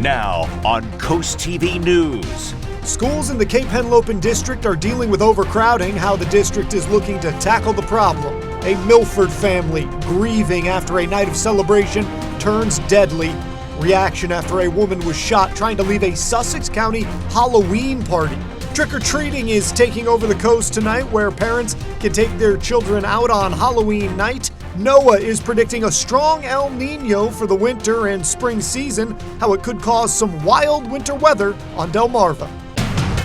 Now on CoastTV News. Schools in the Cape Henlopen district are dealing with overcrowding. How the district is looking to tackle the problem. A Milford family grieving after a night of celebration turns deadly. Reaction after a woman was shot trying to leave a Sussex County Halloween party. Trick-or-treating is taking over the coast tonight, where parents can take their children out on Halloween night. NOAA is predicting a strong El Nino for the winter and spring season, how it could cause some wild winter weather on Delmarva.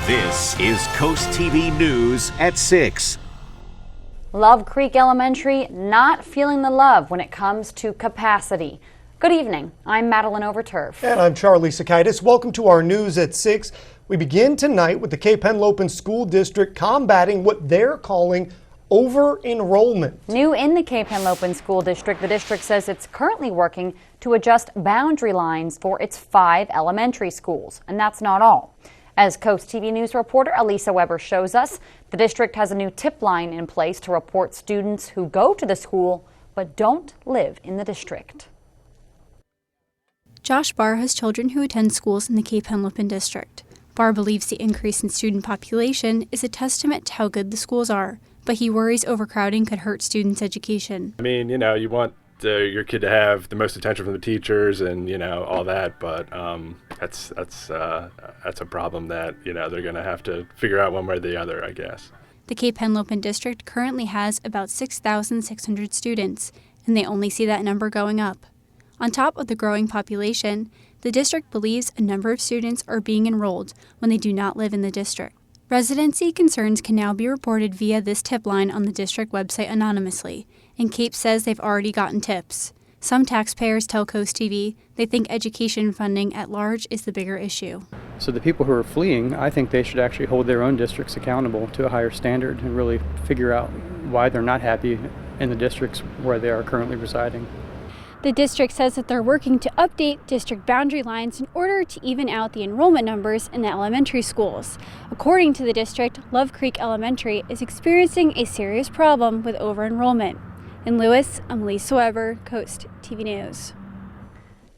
This is CoastTV News at 6. Love Creek Elementary not feeling the love when it comes to capacity. Good evening. I'm Madeline Overturf. And I'm Charlie Sakaitis. Welcome to our News at 6. We begin tonight with the Cape Henlopen School District combating what they're calling over-enrollment. New in the Cape Henlopen School District, the district says it's currently working to adjust boundary lines for its 5 elementary schools. And that's not all. As Coast TV News reporter Elisa Weber shows us, the district has a new tip line in place to report students who go to the school but don't live in the district. Josh Barr has children who attend schools in the Cape Henlopen district. Barr believes the increase in student population is a testament to how good the schools are, but he worries overcrowding could hurt students' education. I mean, you want your kid to have the most attention from the teachers and, all that, but that's a problem that, they're going to have to figure out one way or the other, I guess. The Cape Henlopen district currently has about 6,600 students, and they only see that number going up. On top of the growing population, the district believes a number of students are being enrolled when they do not live in the district. Residency concerns can now be reported via this tip line on the district website anonymously, and Cape says they've already gotten tips. Some taxpayers tell Coast TV they think education funding at large is the bigger issue. So the people who are fleeing, I think they should actually hold their own districts accountable to a higher standard and really figure out why they're not happy in the districts where they are currently residing. The district says that they're working to update district boundary lines in order to even out the enrollment numbers in the elementary schools. According to the district, Love Creek Elementary is experiencing a serious problem with over-enrollment. In Lewis, I'm Elisa Weber, Coast TV News.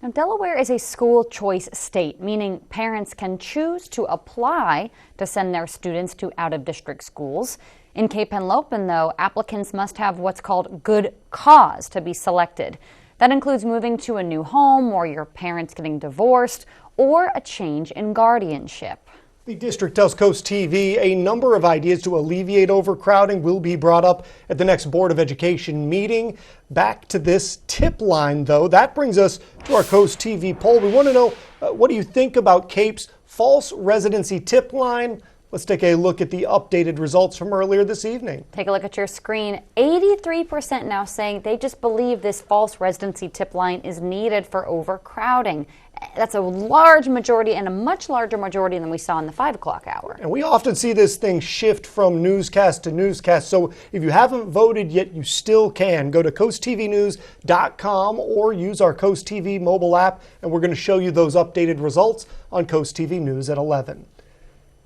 Now, Delaware is a school choice state, meaning parents can choose to apply to send their students to out-of-district schools. In Cape Henlopen, though, applicants must have what's called good cause to be selected. That includes moving to a new home, or your parents getting divorced, or a change in guardianship. The district tells Coast TV a number of ideas to alleviate overcrowding will be brought up at the next Board of Education meeting. Back to this tip line, though. That brings us to our Coast TV poll. We want to know, what do you think about Cape's false residency tip line? Let's take a look at the updated results from earlier this evening. Take a look at your screen. 83% now saying they just believe this false residency tip line is needed for overcrowding. That's a large majority, and a much larger majority than we saw in the 5 o'clock hour. And we often see this thing shift from newscast to newscast. So if you haven't voted yet, you still can. Go to coasttvnews.com or use our Coast TV mobile app, and we're going to show you those updated results on Coast TV News at 11.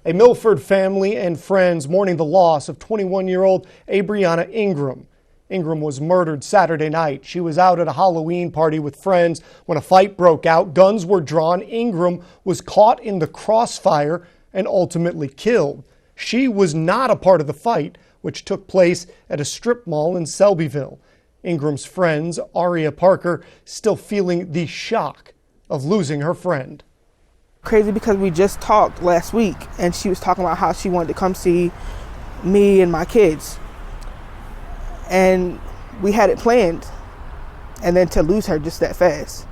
A Milford family and friends mourning the loss of 21-year-old Abriana Ingram. Ingram was murdered Saturday night. She was out at a Halloween party with friends when a fight broke out. Guns were drawn. Ingram was caught in the crossfire and ultimately killed. She was not a part of the fight, which took place at a strip mall in Selbyville. Ingram's friends, Aria Parker, still feeling the shock of losing her friend. Crazy because we just talked last week and she was talking about how she wanted to come see me and my kids. And we had it planned, and then to lose her just that fast.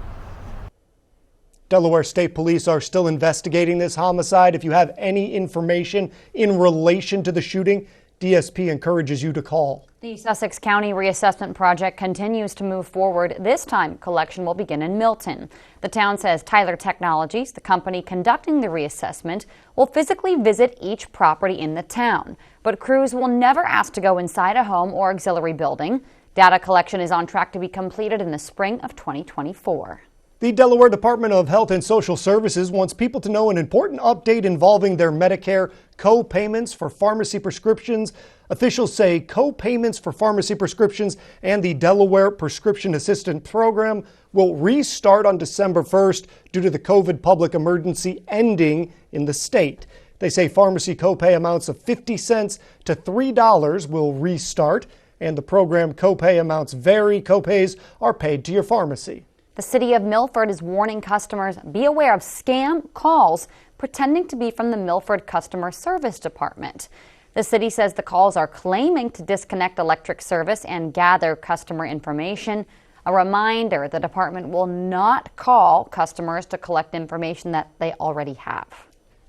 Delaware State Police are still investigating this homicide. If you have any information in relation to the shooting, DSP encourages you to call. The Sussex County Reassessment Project continues to move forward. This time, collection will begin in Milton. The town says Tyler Technologies, the company conducting the reassessment, will physically visit each property in the town. But crews will never ask to go inside a home or auxiliary building. Data collection is on track to be completed in the spring of 2024. The Delaware Department of Health and Social Services wants people to know an important update involving their Medicare co-payments for pharmacy prescriptions. Officials say co-payments for pharmacy prescriptions and the Delaware Prescription Assistance Program will restart on December 1st due to the COVID public emergency ending in the state. They say pharmacy copay amounts of 50 cents to $3 will restart, and the program copay amounts vary. Copays are paid to your pharmacy. The city of Milford is warning customers be aware of scam calls pretending to be from the Milford Customer Service Department. The city says the calls are claiming to disconnect electric service and gather customer information. A reminder, the department will not call customers to collect information that they already have.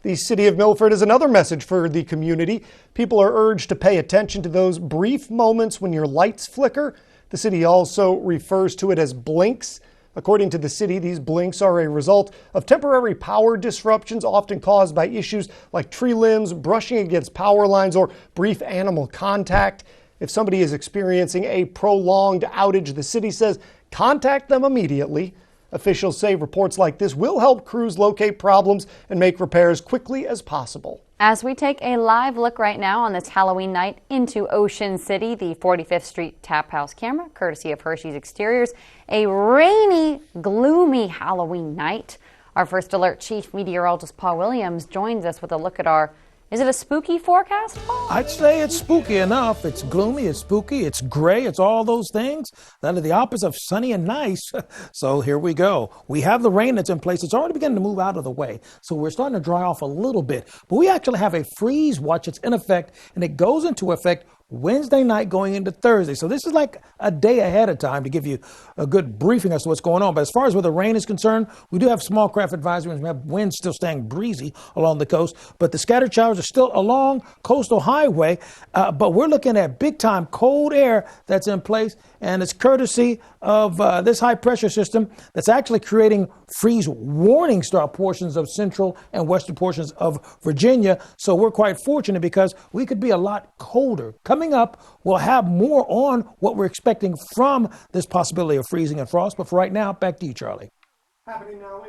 The City of Milford is another message for the community. People are urged to pay attention to those brief moments when your lights flicker. The city also refers to it as blinks. According to the city, these blinks are a result of temporary power disruptions often caused by issues like tree limbs, brushing against power lines, or brief animal contact. If somebody is experiencing a prolonged outage, the city says contact them immediately. Officials say reports like this will help crews locate problems and make repairs quickly as possible. As we take a live look right now on this Halloween night into Ocean City, the 45th Street Tap House camera, courtesy of Hershey's Exteriors, a rainy, gloomy Halloween night. Our First Alert Chief Meteorologist Paul Williams joins us with a look at our, is it a spooky forecast, Paul? I'd say it's spooky enough. It's gloomy, it's spooky, it's gray, it's all those things that are the opposite of sunny and nice. So here we go. We have the rain that's in place. It's already beginning to move out of the way. So we're starting to dry off a little bit. But we actually have a freeze watch that's in effect, and it goes into effect Wednesday night going into Thursday. So this is like a day ahead of time to give you a good briefing as to what's going on. But as far as where the rain is concerned, we do have small craft advisories. We have winds still staying breezy along the coast, but the scattered showers are still along coastal highway. But we're looking at big time cold air that's in place, and it's courtesy of this high pressure system that's actually creating freeze warnings throughout portions of central and western portions of Virginia. So we're quite fortunate because we could be a lot colder. Coming up, we'll have more on what we're expecting from this possibility of freezing and frost. But for right now, back to you, Charlie.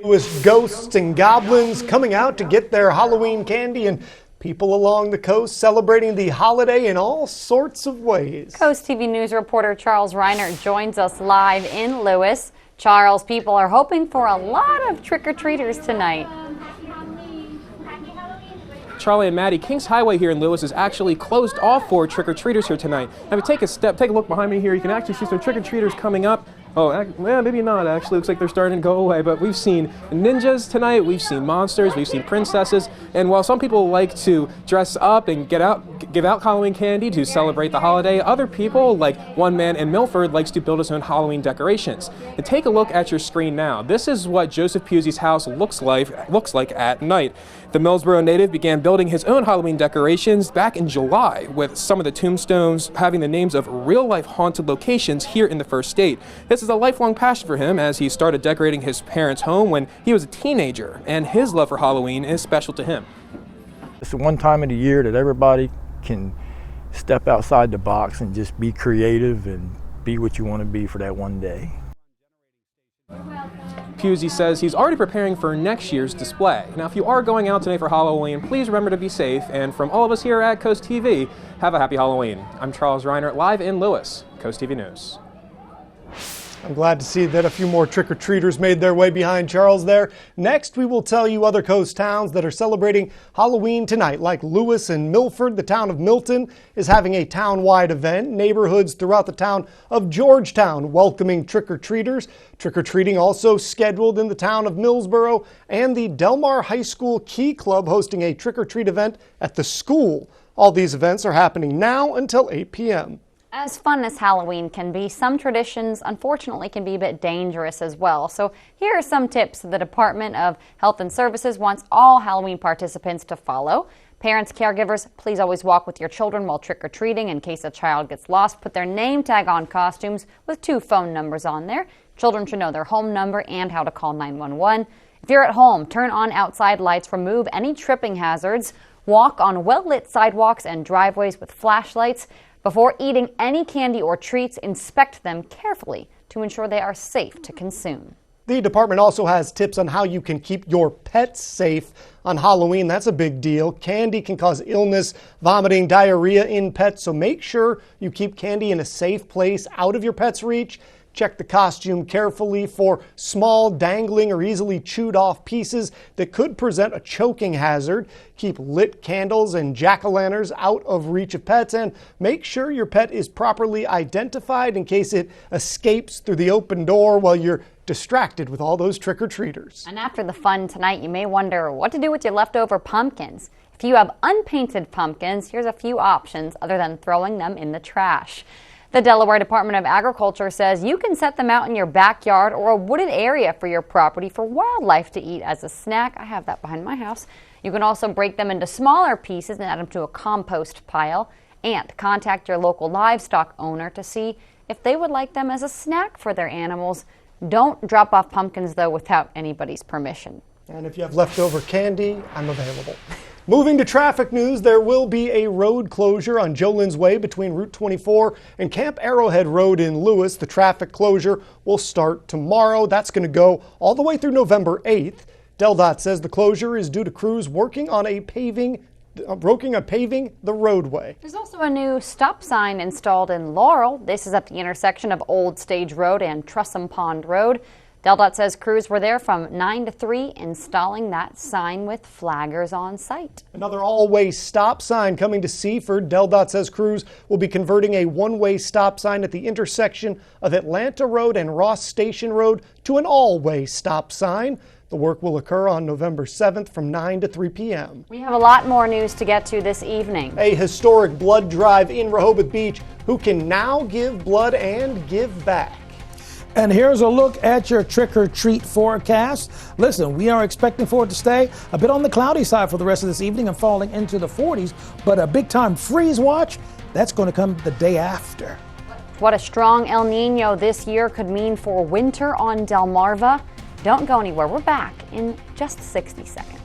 With ghosts and goblins coming out to get their Halloween candy, and people along the coast celebrating the holiday in all sorts of ways. Coast TV News reporter Charles Reiner joins us live in Lewis. Charles, people are hoping for a lot of trick-or-treaters tonight. Charlie and Maddie, Kings Highway here in Lewis is actually closed off for trick-or-treaters here tonight. Now, if you take a look behind me here, you can actually see some trick-or-treaters coming up. Oh, maybe not, actually. Looks like they're starting to go away. But we've seen ninjas tonight, we've seen monsters, we've seen princesses. And while some people like to dress up and give out Halloween candy to celebrate the holiday, other people, like one man in Milford, likes to build his own Halloween decorations. And take a look at your screen now. This is what Joseph Pusey's house looks like at night. The Millsboro native began building his own Halloween decorations back in July, with some of the tombstones having the names of real-life haunted locations here in the First State. This is a lifelong passion for him, as he started decorating his parents' home when he was a teenager, and his love for Halloween is special to him. It's the one time of the year that everybody can step outside the box and just be creative and be what you want to be for that one day. Pusey says he's already preparing for next year's display. Now, if you are going out today for Halloween, please remember to be safe. And from all of us here at Coast TV, have a happy Halloween. I'm Charles Reiner, live in Lewis, Coast TV News. I'm glad to see that a few more trick-or-treaters made their way behind Charles there. Next, we will tell you other coast towns that are celebrating Halloween tonight, like Lewis and Milford. The town of Milton is having a town-wide event. Neighborhoods throughout the town of Georgetown welcoming trick-or-treaters. Trick-or-treating also scheduled in the town of Millsboro, and the Delmar High School Key Club hosting a trick-or-treat event at the school. All these events are happening now until 8 p.m. As fun as Halloween can be, some traditions unfortunately can be a bit dangerous as well. So here are some tips the Department of Health and Services wants all Halloween participants to follow. Parents, caregivers, please always walk with your children while trick-or-treating. In case a child gets lost, put their name tag on costumes with 2 phone numbers on there. Children should know their home number and how to call 911. If you're at home, turn on outside lights, remove any tripping hazards, walk on well-lit sidewalks and driveways with flashlights. Before eating any candy or treats, inspect them carefully to ensure they are safe to consume. The department also has tips on how you can keep your pets safe on Halloween. That's a big deal. Candy can cause illness, vomiting, diarrhea in pets, so make sure you keep candy in a safe place out of your pet's reach. Check the costume carefully for small, dangling, or easily chewed off pieces that could present a choking hazard. Keep lit candles and jack-o'-lanterns out of reach of pets, and make sure your pet is properly identified in case it escapes through the open door while you're distracted with all those trick-or-treaters. And after the fun tonight, you may wonder what to do with your leftover pumpkins. If you have unpainted pumpkins, here's a few options other than throwing them in the trash. The Delaware Department of Agriculture says you can set them out in your backyard or a wooded area for your property for wildlife to eat as a snack. I have that behind my house. You can also break them into smaller pieces and add them to a compost pile. And contact your local livestock owner to see if they would like them as a snack for their animals. Don't drop off pumpkins, though, without anybody's permission. And if you have leftover candy, I'm available. Moving to traffic news, there will be a road closure on Jolin's Way between Route 24 and Camp Arrowhead Road in Lewis. The traffic closure will start tomorrow. That's going to go all the way through November 8th. DelDOT says the closure is due to crews working on paving the roadway. There's also a new stop sign installed in Laurel. This is at the intersection of Old Stage Road and Trussom Pond Road. DelDOT says crews were there from 9 to 3 installing that sign with flaggers on site. Another all-way stop sign coming to Seaford. DelDOT says crews will be converting a one-way stop sign at the intersection of Atlanta Road and Ross Station Road to an all-way stop sign. The work will occur on November 7th from 9 to 3 p.m. We have a lot more news to get to this evening. A historic blood drive in Rehoboth Beach. Who can now give blood and give back? And here's a look at your trick-or-treat forecast. Listen, we are expecting for it to stay a bit on the cloudy side for the rest of this evening and falling into the 40s, but a big-time freeze watch, that's going to come the day after. What a strong El Nino this year could mean for winter on Delmarva. Don't go anywhere. We're back in just 60 seconds.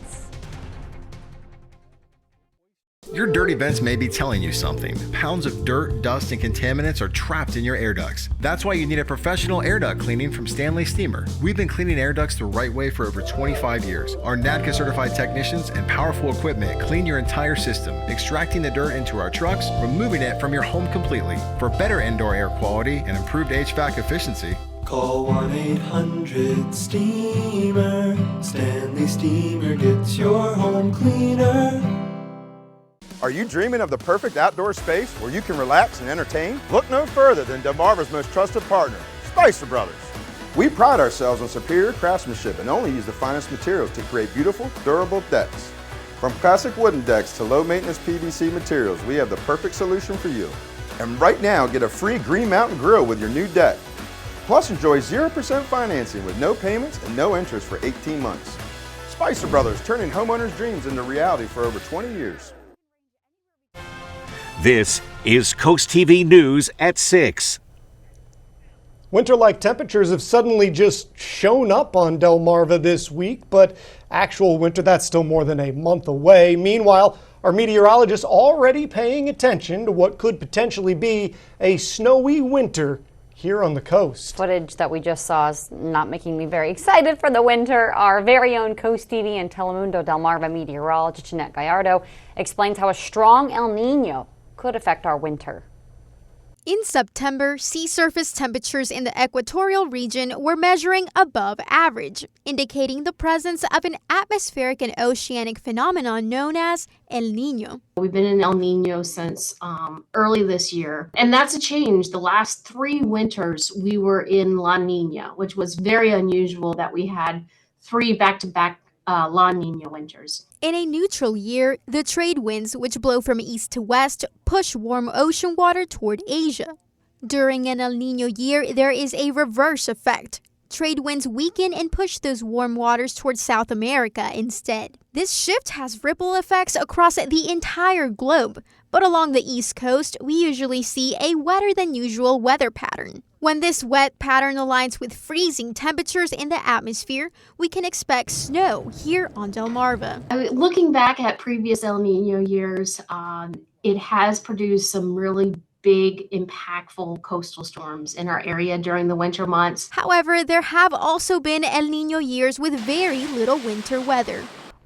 Your dirty vents may be telling you something. Pounds of dirt, dust, and contaminants are trapped in your air ducts. That's why you need a professional air duct cleaning from Stanley Steamer. We've been cleaning air ducts the right way for over 25 years. Our NADCA certified technicians and powerful equipment clean your entire system, extracting the dirt into our trucks, removing it from your home completely. For better indoor air quality and improved HVAC efficiency, call 1-800-STEAMER. Stanley Steamer gets your home cleaner. Are you dreaming of the perfect outdoor space where you can relax and entertain? Look no further than Delmarva's most trusted partner, Spicer Brothers. We pride ourselves on superior craftsmanship and only use the finest materials to create beautiful, durable decks. From classic wooden decks to low-maintenance PVC materials, we have the perfect solution for you. And right now, get a free Green Mountain Grill with your new deck. Plus, enjoy 0% financing with no payments and no interest for 18 months. Spicer Brothers, turning homeowners' dreams into reality for over 20 years. This is Coast TV News at 6. Winter-like temperatures have suddenly just shown up on Delmarva this week, but actual winter, that's still more than a month away. Meanwhile, our meteorologists already paying attention to what could potentially be a snowy winter here on the coast. Footage that we just saw is not making me very excited for the winter. Our very own Coast TV and Telemundo Delmarva meteorologist Jeanette Gallardo explains how a strong El Nino could affect our winter. In September, sea surface temperatures in the equatorial region were measuring above average, indicating the presence of an atmospheric and oceanic phenomenon known as El Nino. We've been in El Nino since early this year, and that's a change. The last 3 winters we were in La Nina, which was very unusual that we had 3 back-to-back La Nina winters. In a neutral year, the trade winds, which blow from east to west, push warm ocean water toward Asia. During an El Nino year, there is a reverse effect. Trade winds weaken and push those warm waters toward South America instead. This shift has ripple effects across the entire globe, but along the East Coast, we usually see a wetter than usual weather pattern. When this wet pattern aligns with freezing temperatures in the atmosphere, we can expect snow here on Delmarva. Looking back at previous El Nino years, it has produced some really big, impactful coastal storms in our area during the winter months. However, there have also been El Nino years with very little winter weather.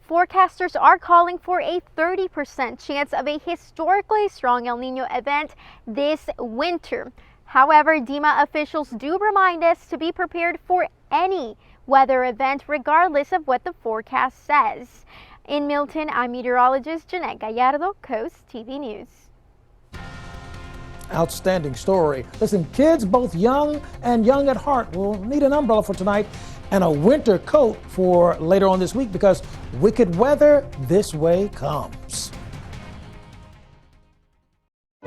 Forecasters are calling for a 30% chance of a historically strong El Nino event this winter. However, DEMA officials do remind us to be prepared for any weather event regardless of what the forecast says. In Milton, I'm meteorologist Jeanette Gallardo, Coast TV News. Outstanding story. Listen, kids both young and young at heart will need an umbrella for tonight and a winter coat for later on this week because wicked weather this way comes.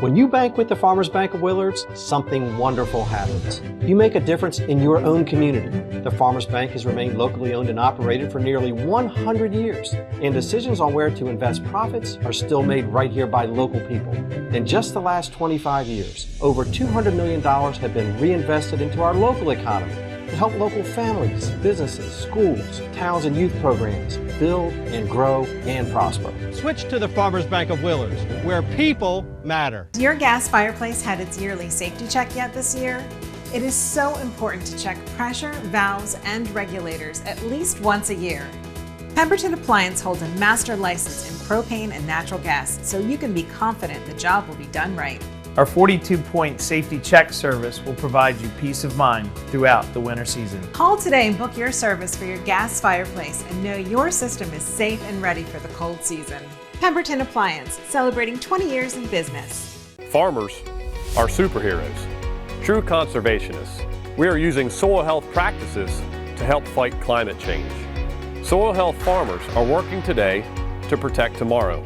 When you bank with the Farmers Bank of Willards, something wonderful happens. You make a difference in your own community. The Farmers Bank has remained locally owned and operated for nearly 100 years, and decisions on where to invest profits are still made right here by local people. In just the last 25 years, over $200 million have been reinvested into our local economy to help local families, businesses, schools, towns, and youth programs build and grow and prosper. Switch to the Farmers Bank of Willards, where people matter. Your gas fireplace had its yearly safety check yet this year? It is so important to check pressure, valves, and regulators at least once a year. Pemberton Appliance holds a master license in propane and natural gas, so you can be confident the job will be done right. Our 42-point safety check service will provide you peace of mind throughout the winter season. Call today and book your service for your gas fireplace and know your system is safe and ready for the cold season. Pemberton Appliance, celebrating 20 years in business. Farmers are superheroes, true conservationists. We are using soil health practices to help fight climate change. Soil health farmers are working today to protect tomorrow,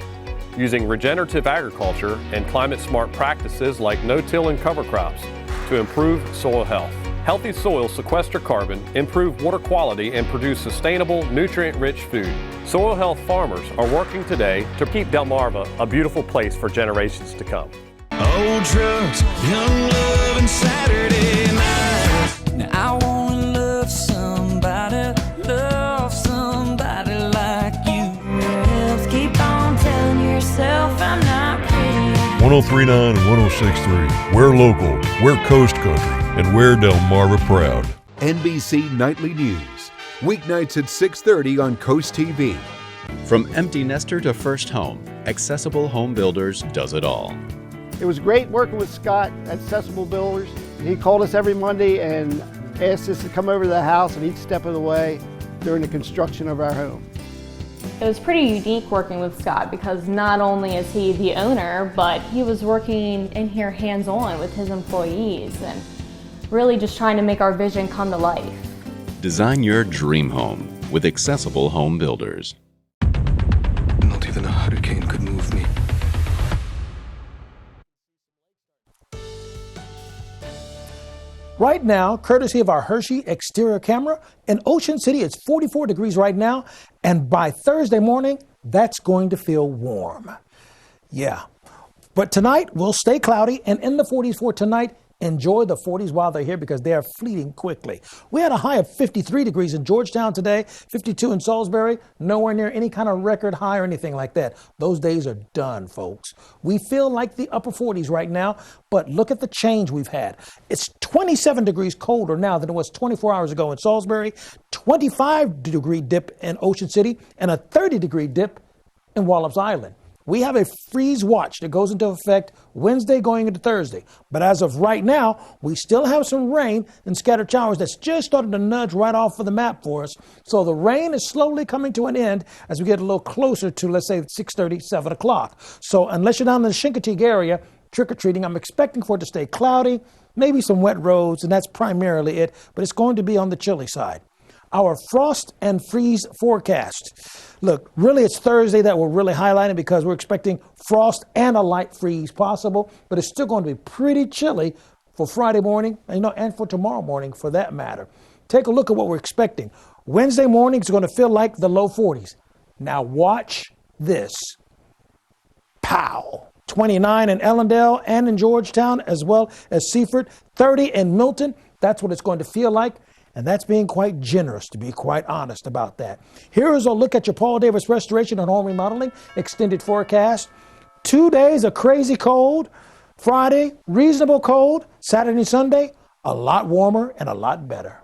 using regenerative agriculture and climate-smart practices like no-till and cover crops to improve soil health. Healthy soils sequester carbon, improve water quality, and produce sustainable, nutrient-rich food. Soil health farmers are working today to keep Delmarva a beautiful place for generations to come. Old trucks, young love, and Saturday night. Now I wanna love somebody like you. Keep on telling yourself I'm not pretty. 1039 and 1063. We're local, we're Coast Country, and we're Delmarva proud. NBC Nightly News, weeknights at 6:30 on Coast TV. From empty nester to first home, Accessible Home Builders does it all. It was great working with Scott at Accessible Builders. He called us every Monday and asked us to come over to the house at each step of the way during the construction of our home. It was pretty unique working with Scott because not only is he the owner, but he was working in here hands-on with his employees and really just trying to make our vision come to life. Design your dream home with Accessible Home Builders. Not even a hurricane could move me. Right now, courtesy of our Hershey exterior camera, in Ocean City, it's 44 degrees right now, and by Thursday morning, that's going to feel warm. Yeah. But tonight, we'll stay cloudy and in the 40s for tonight. Enjoy the 40s while they're here because they are fleeting quickly. We had a high of 53 degrees in Georgetown today, 52 in Salisbury, nowhere near any kind of record high or anything like that. Those days are done, folks. We feel like the upper 40s right now, but look at the change we've had. It's 27 degrees colder now than it was 24 hours ago in Salisbury, 25-degree dip in Ocean City, and a 30-degree dip in Wallops Island. We have a freeze watch that goes into effect Wednesday going into Thursday. But as of right now, we still have some rain and scattered showers that's just starting to nudge right off of the map for us. So the rain is slowly coming to an end as we get a little closer to, let's say, 6:30, 7 o'clock. So unless you're down in the Chincoteague area, trick-or-treating, I'm expecting for it to stay cloudy, maybe some wet roads, and that's primarily it. But it's going to be on the chilly side. Our frost and freeze forecast. Look, really it's Thursday that we're really highlighting because we're expecting frost and a light freeze possible, but it's still going to be pretty chilly for Friday morning, and for tomorrow morning for that matter. Take a look at what we're expecting. Wednesday morning is going to feel like the low 40s. Now watch this. Pow! 29 in Ellendale and in Georgetown as well as Seaford. 30 in Milton. That's what it's going to feel like. And that's being quite generous, to be quite honest about that. Here is a look at your Paul Davis Restoration and Home Remodeling extended forecast. 2 days of crazy cold. Friday, reasonable cold. Saturday and Sunday, a lot warmer and a lot better.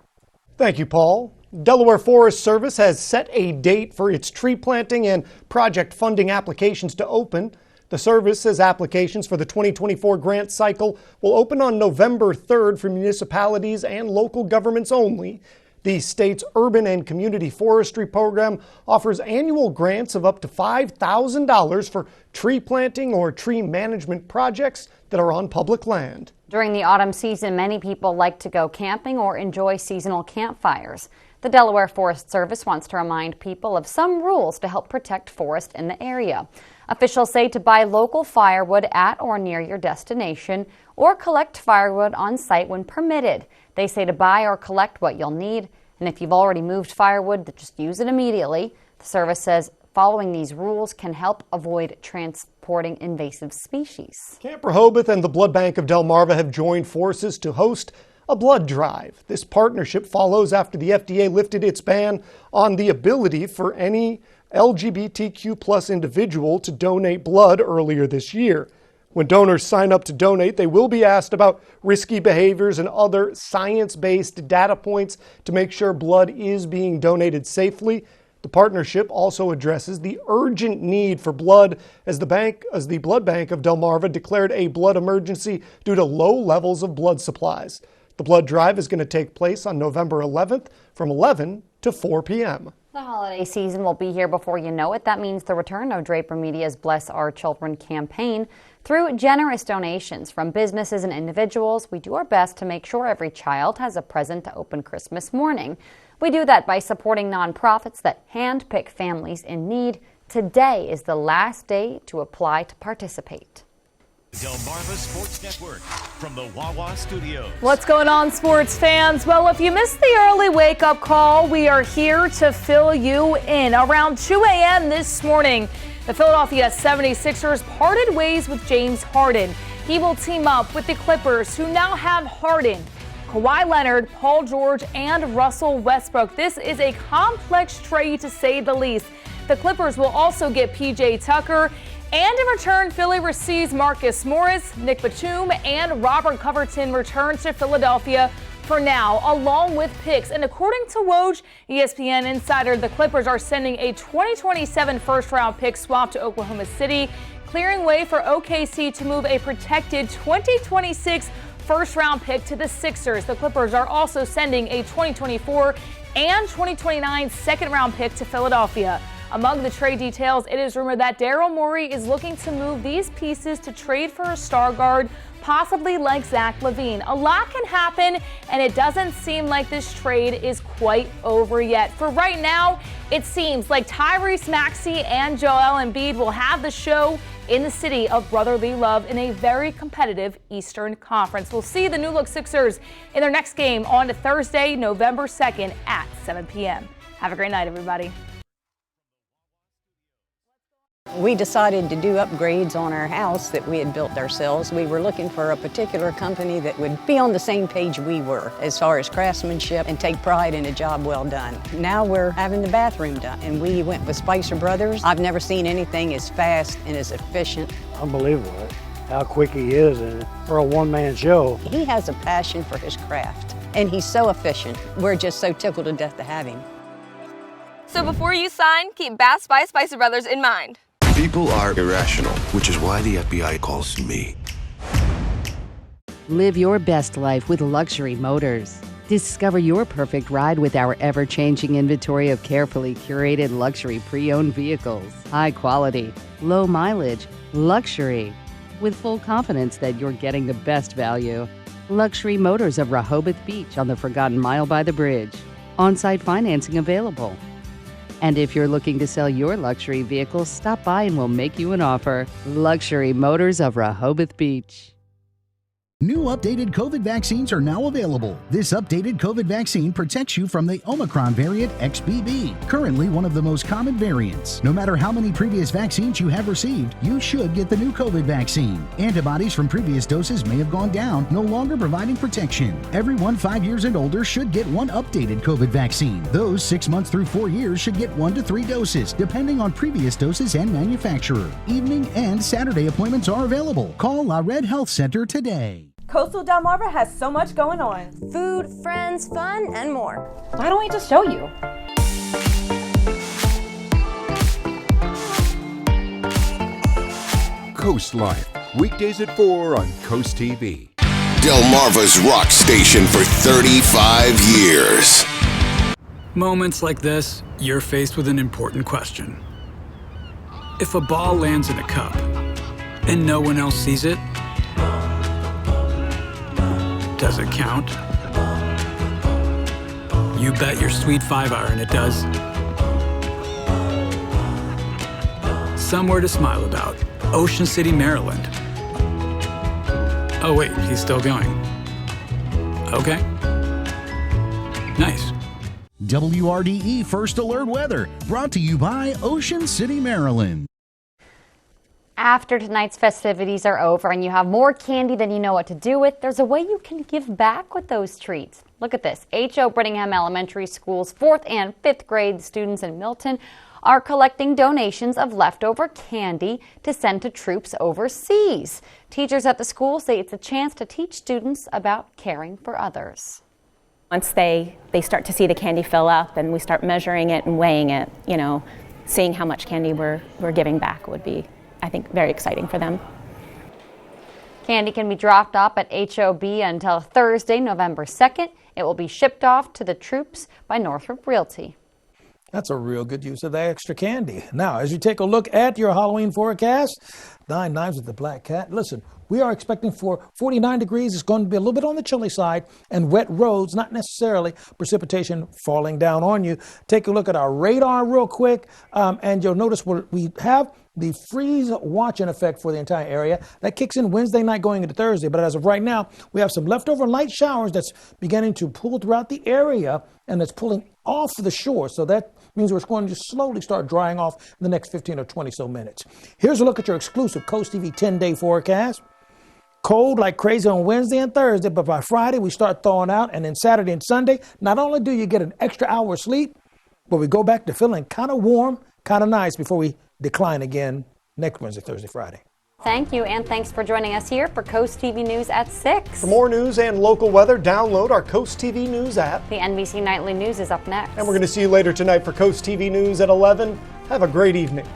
Thank you, Paul. Delaware Forest Service has set a date for its tree planting and project funding applications to open. The service says applications for the 2024 grant cycle will open on November 3rd for municipalities and local governments only. The state's Urban and Community Forestry Program offers annual grants of up to $5,000 for tree planting or tree management projects that are on public land. During the autumn season, many people like to go camping or enjoy seasonal campfires. The Delaware Forest Service wants to remind people of some rules to help protect forest in the area. Officials say to buy local firewood at or near your destination or collect firewood on site when permitted. They say to buy or collect what you'll need, and if you've already moved firewood, just use it immediately. The service says following these rules can help avoid transporting invasive species. Camp Rehoboth and the Blood Bank of Delmarva have joined forces to host a blood drive. This partnership follows after the FDA lifted its ban on the ability for any LGBTQ+ individual to donate blood earlier this year. When donors sign up to donate, they will be asked about risky behaviors and other science-based data points to make sure blood is being donated safely. The partnership also addresses the urgent need for blood as the Blood Bank of Delmarva declared a blood emergency due to low levels of blood supplies. The blood drive is going to take place on November 11th from 11 to 4 p.m. The holiday season will be here before you know it. That means the return of Draper Media's Bless Our Children campaign. Through generous donations from businesses and individuals, we do our best to make sure every child has a present to open Christmas morning. We do that by supporting nonprofits that handpick families in need. Today is the last day to apply to participate. Delmarva Sports Network from the Wawa Studios. What's going on, sports fans? Well, if you missed the early wake-up call, we are here to fill you in. Around 2 a.m. this morning, the Philadelphia 76ers parted ways with James Harden. He will team up with the Clippers, who now have Harden, Kawhi Leonard, Paul George, and Russell Westbrook. This is a complex trade, to say the least. The Clippers will also get P.J. Tucker. And in return, Philly receives Marcus Morris, Nick Batum, and Robert Covington return to Philadelphia for now, along with picks. And according to Woj, ESPN insider, the Clippers are sending a 2027 first-round pick swap to Oklahoma City, clearing way for OKC to move a protected 2026 first-round pick to the Sixers. The Clippers are also sending a 2024 and 2029 second-round pick to Philadelphia. Among the trade details, it is rumored that Daryl Morey is looking to move these pieces to trade for a star guard, possibly like Zach LaVine. A lot can happen, and it doesn't seem like this trade is quite over yet. For right now, it seems like Tyrese Maxey and Joel Embiid will have the show in the city of brotherly love in a very competitive Eastern Conference. We'll see the New Look Sixers in their next game on Thursday, November 2nd at 7 p.m. Have a great night, everybody. We decided to do upgrades on our house that we had built ourselves. We were looking for a particular company that would be on the same page we were as far as craftsmanship and take pride in a job well done. Now we're having the bathroom done, and we went with Spicer Brothers. I've never seen anything as fast and as efficient. Unbelievable how quick he is, and for a one-man show. He has a passion for his craft, and he's so efficient. We're just so tickled to death to have him. So before you sign, keep Bass by Spicer Brothers in mind. People are irrational, which is why the FBI calls me. Live your best life with Luxury Motors. Discover your perfect ride with our ever-changing inventory of carefully curated luxury pre-owned vehicles. High quality, low mileage, luxury. With full confidence that you're getting the best value. Luxury Motors of Rehoboth Beach on the Forgotten Mile by the Bridge. On-site financing available. And if you're looking to sell your luxury vehicle, stop by and we'll make you an offer. Luxury Motors of Rehoboth Beach. New updated COVID vaccines are now available. This updated COVID vaccine protects you from the Omicron variant XBB, currently one of the most common variants. No matter how many previous vaccines you have received, you should get the new COVID vaccine. Antibodies from previous doses may have gone down, no longer providing protection. Everyone 5 years and older should get one updated COVID vaccine. Those 6 months through 4 years should get 1 to 3 doses, depending on previous doses and manufacturer. Evening and Saturday appointments are available. Call La Red Health Center today. Coastal Delmarva has so much going on. Food, friends, fun, and more. Why don't we just show you? Coast Life, weekdays at 4 on Coast TV. Delmarva's rock station for 35 years. Moments like this, you're faced with an important question. If a ball lands in a cup and no one else sees it, does it count? You bet your sweet 5-iron it does. Somewhere to smile about. Ocean City, Maryland. Oh wait, he's still going. Okay. Nice. WRDE First Alert Weather, brought to you by Ocean City, Maryland. After tonight's festivities are over and you have more candy than you know what to do with, there's a way you can give back with those treats. Look at this. H.O. Brittingham Elementary School's 4th and 5th grade students in Milton are collecting donations of leftover candy to send to troops overseas. Teachers at the school say it's a chance to teach students about caring for others. Once they start to see the candy fill up and we start measuring it and weighing it, you know, seeing how much candy we're giving back would be, I think, very exciting for them. Candy can be dropped off at HOB until Thursday, November 2nd. It will be shipped off to the troops by Northrop Realty. That's a real good use of that extra candy. Now, as you take a look at your Halloween forecast, 9 Knives with the Black Cat. Listen, we are expecting for 49 degrees. It's going to be a little bit on the chilly side and wet roads, not necessarily precipitation falling down on you. Take a look at our radar real quick, and you'll notice we have the freeze watch in effect for the entire area. That kicks in Wednesday night going into Thursday. But as of right now, we have some leftover light showers that's beginning to pull throughout the area, and it's pulling off the shore. So that means we're going to slowly start drying off in the next 15 or 20 so minutes. Here's a look at your exclusive Coast TV 10-day forecast. Cold like crazy on Wednesday and Thursday, but by Friday we start thawing out, and then Saturday and Sunday, not only do you get an extra hour of sleep, but we go back to feeling kind of warm, kind of nice before we decline again next Wednesday, Thursday, Friday. Thank you, and thanks for joining us here for Coast TV News at 6. For more news and local weather, download our Coast TV News app. The NBC Nightly News is up next. And we're going to see you later tonight for Coast TV News at 11. Have a great evening.